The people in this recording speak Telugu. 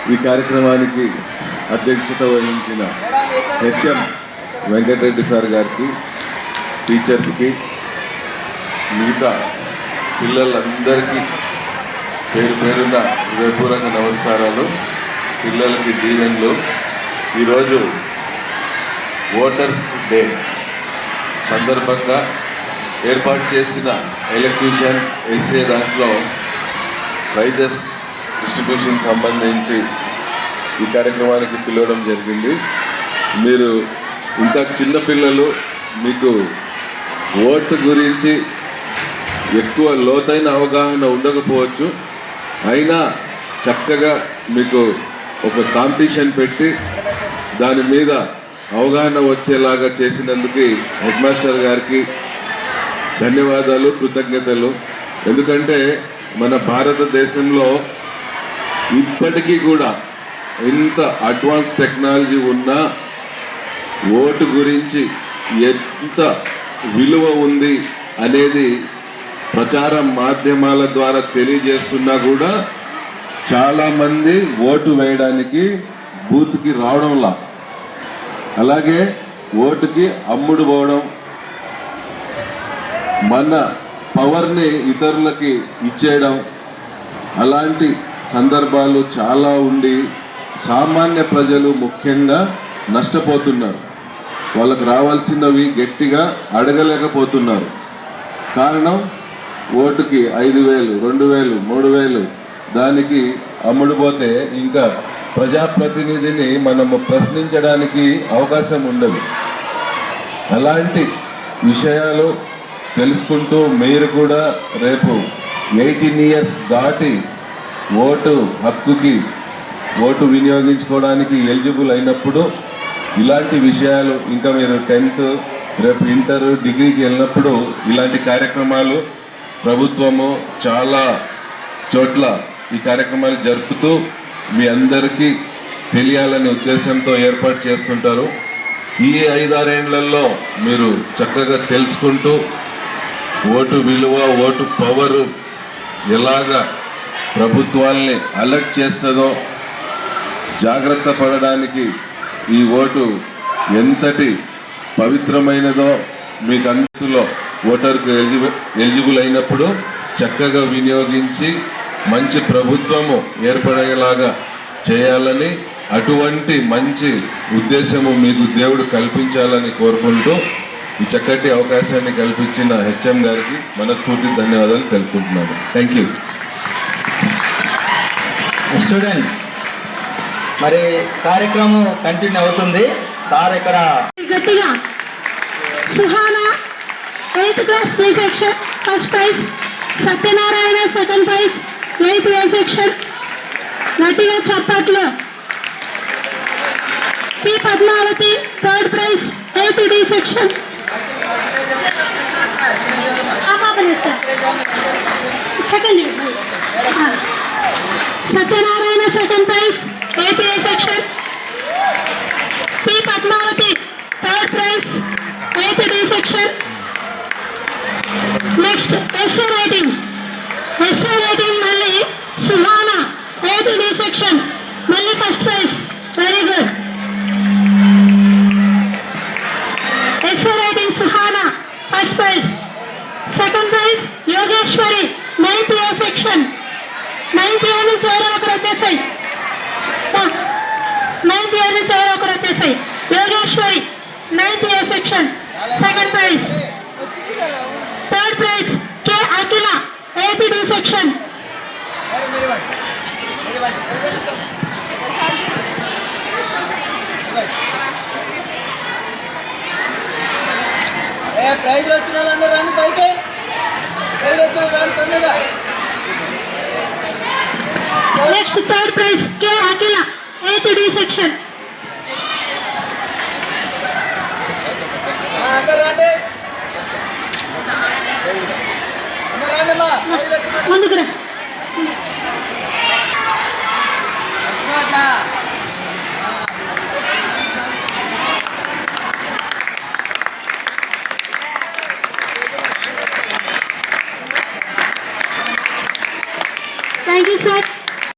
ఈ కార్యక్రమానికి అధ్యక్షత వహించిన హెచ్ఎం వెంకటరెడ్డి సార్ గారికి, టీచర్స్కి, మిగతా పిల్లలందరికీ పేరు పేరున హృదయపూర్వక నమస్కారాలు. పిల్లలకి దీవెనలు. ఈరోజు ఓటర్స్ డే సందర్భంగా ఏర్పాటు చేసిన ఎలక్యూషన్ ఎస్ఏ దాంట్లో ప్రైజెస్ డిస్ట్రిబ్యూషన్ సంబంధించి ఈ కార్యక్రమానికి పిలవడం జరిగింది. మీరు ఇంకా చిన్నపిల్లలు, మీకు ఓటు గురించి ఎక్కువ లోతైన అవగాహన ఉండకపోవచ్చు, అయినా చక్కగా మీకు ఒక కాంపిటీషన్ పెట్టి దాని మీద అవగాహన వచ్చేలాగా చేసినందుకు హెడ్ మాస్టర్ గారికి ధన్యవాదాలు, కృతజ్ఞతలు. ఎందుకంటే మన భారతదేశంలో ఇప్పటికీ కూడా ఇంత అడ్వాన్స్ టెక్నాలజీ ఉన్నా ఓటు గురించి ఎంత విలువ ఉంది అనేది ప్రచార మాధ్యమాల ద్వారా తెలియజేస్తున్నా కూడా చాలామంది ఓటు వేయడానికి బూత్కి రావడంలా, అలాగే ఓటుకి అమ్ముడు పోవడం, మన పవర్ని ఇతరులకి ఇచ్చేయడం, అలాంటి సందర్భాలు చాలా ఉండి సామాన్య ప్రజలు ముఖ్యంగా నష్టపోతున్నారు. వాళ్ళకు రావాల్సినవి గట్టిగా అడగలేకపోతున్నారు. కారణం ఓటుకి 5,000, 2,000, 3,000 దానికి అమ్ముడుపోతే ఇంకా ప్రజాప్రతినిధిని మనము ప్రశ్నించడానికి అవకాశం ఉండదు. అలాంటి విషయాలు తెలుసుకుంటూ మీరు కూడా రేపు 18 years దాటి ఓటు హక్కుకి, ఓటు వినియోగించుకోవడానికి ఎలిజిబుల్ అయినప్పుడు ఇలాంటి విషయాలు, ఇంకా మీరు 10th, రేపు ఇంటర్, డిగ్రీకి వెళ్ళినప్పుడు ఇలాంటి కార్యక్రమాలు ప్రభుత్వము చాలా చోట్ల ఈ కార్యక్రమాలు జరుపుతూ మీ అందరికీ తెలియాలనే ఉద్దేశంతో ఏర్పాటు చేస్తుంటారు. ఈ 5-6 ఏళ్లలో మీరు చక్కగా తెలుసుకుంటూ ఓటు విలువ, ఓటు పవరు ఎలాగా ప్రభుత్వాల్ని అలర్ట్ చేస్తుందో, జాగ్రత్త పడడానికి ఈ ఓటు ఎంతటి పవిత్రమైనదో మీకు అందులో ఓటర్కు ఎలిజిబుల్ అయినప్పుడు చక్కగా వినియోగించి మంచి ప్రభుత్వము ఏర్పడేలాగా చేయాలని, అటువంటి మంచి ఉద్దేశము మీకు దేవుడు కల్పించాలని కోరుకుంటూ ఈ చక్కటి అవకాశాన్ని కల్పించిన హెచ్ఎం గారికి మనస్ఫూర్తి ధన్యవాదాలు తెలుపుకుంటున్నాను. Thank you. స్టూడెంట్స్, మరి కార్యక్రమం కంటిన్యూ అవుతుంది. సార్ ఇక్కడ గట్టిగా Suhana 8th class B section first prize, Satyanarayana second prize 8th A section. గట్టిగా చప్పట్లు. P Padmavathi third prize 8th D section. Second Satyanarayana second prize 8th A section. P Padmavathi third prize 8th D section. Next SA writing. SA writing మళ్ళీ సుహానా 8th D సెక్షన్, మళ్ళీ first prize. Very good. SA writing Suhana first prize. Second prize Yogeshwari 9th A section. 9th A నుంచి ఎవరో ఒకరు వచ్చేసాయి. 9th A నుంచి ఎవరో ఒకరు వచ్చేసాయి. Yogeshwari 9th A section, second prize. Third prize K Akhila 8th D section. Prize వచ్చిన వాళ్ళందరూ రండి పైకి. Next third prize K Akhila 8th D section. ముందుకు రా.